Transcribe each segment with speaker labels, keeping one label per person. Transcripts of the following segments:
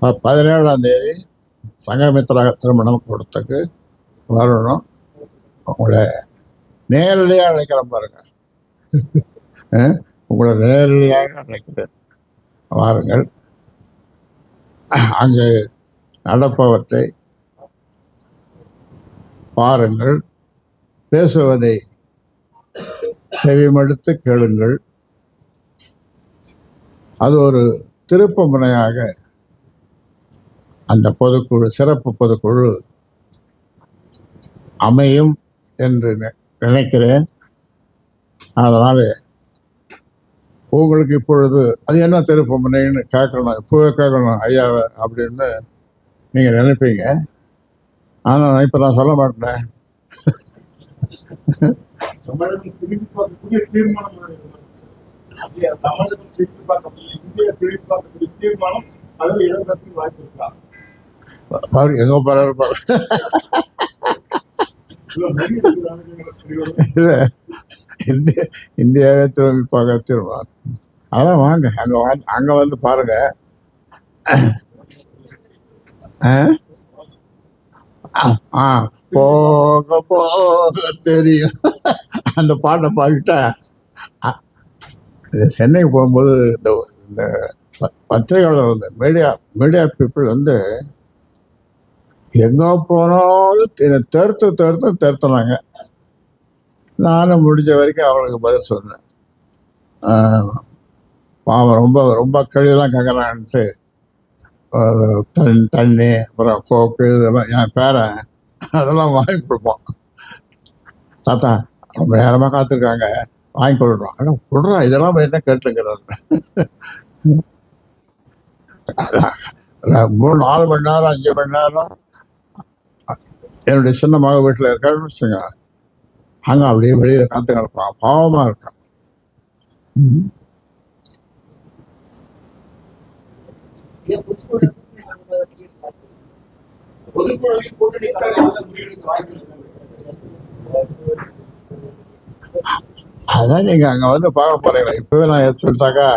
Speaker 1: 17ஆம் தேதி சங்கமித்ரா திருமணம் கொடுத்துக்கு வரணும். உங்களை நேரடியாக அழைக்கிறேன் பாருங்க. உங்களை நேரடியாக அழைக்கிறேன், வாருங்கள். அங்கு நடப்பவற்றை பாருங்கள், பேசுவதை செவிமடுத்து கேளுங்கள். அது ஒரு திருப்பு முனையாக அந்த பொதுக்குழு, சிறப்பு பொதுக்குழு அமையும் என்று நினைக்கிறேன். அதனால் உங்களுக்கு இப்பொழுது அது என்ன திருப்பு முனைன்னு கேட்கணும், இப்போவே கேட்கணும் ஐயாவை அப்படின்னு நீங்கள் நினைப்பீங்க. ஆனால் நான் இப்போ நான் சொல்ல மாட்டேன்.
Speaker 2: தமிழகம் திரும்பி பார்க்கக்கூடிய தீர்மானம், தமிழகம் திரும்பி பார்க்கக்கூடிய, இந்தியா திரும்பி பார்க்கக்கூடிய தீர்மானம் அதில் இடம்பெறத்துக்கு வாய்ப்பு இருக்கா?
Speaker 1: எங்க போறாரு இந்தியாவே திரும்பி பார்க்க தீர்மானம். அதான் வாங்க, அங்க வந்து பாருங்க. போக போக தெரியும் அந்த பாட்டை பாடிட்டா. சென்னைக்கு போகும்போது இந்த பத்திரிகையாளர் வந்து மீடியா பீப்புள் வந்து எங்கே போனாலும் தருத்துனாங்க. நானும் முடிஞ்ச வரைக்கும் அவளுக்கு பதில் சொன்னேன். அவன் ரொம்ப ரொம்ப கேள்வியெல்லாம் கேட்குறான்ட்டு தண்ணி அப்புறம் கோக்கு இதெல்லாம் என் பேரன் அதெல்லாம் வாங்கி கொடுப்போம். தாத்தா ரொம்ப நேரமாக காத்திருக்காங்க, வாங்கி கொடுக்குறோம். ஆனால் கொடுறா இதெல்லாம் என்ன கேட்டுக்கிறாரு. 3-4 மணி நேரம் 5 மணி நேரம் என்னுடைய சின்ன மக வீட்டில் இருக்கான்னு வச்சுங்க, அங்கே அப்படியே வெளியில் காத்து கிடப்பான். பாவமாக இருக்கான். அதான் நீங்க அங்க வந்து பார்க்க போறீங்களா? இப்பவே நான் சொல்லிட்டாக்கா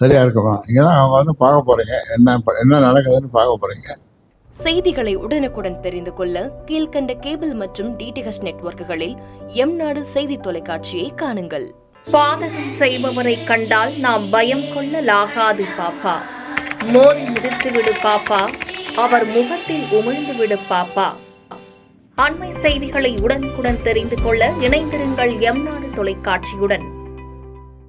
Speaker 1: சரியா இருக்குமா? நீங்க தான் அவங்க வந்து பார்க்க போறீங்க, என்ன நடக்குதுன்னு பார்க்க போறீங்க.
Speaker 3: செய்திகளை உடனுக்குடன் தெரிந்து கொள்ள கீழ்கண்ட கேபிள் மற்றும் டிடிஹெச் நெட்வொர்க்குகளில் எம்நாடு செய்தி தொலைக்காட்சியை காணுங்கள்.
Speaker 4: பாதகம் செய்பவரை கண்டால் நாம் பயம் கொள்ளலாகாது பாப்பா. மோதி மிதித்து விடு பாப்பா, அவர் முகத்தில் உமிழ்ந்து விடு பாப்பா. அண்மை செய்திகளை உடனுக்குடன் தெரிந்து கொள்ள இணைந்திருங்கள் எம்நாடு தொலைக்காட்சியுடன்.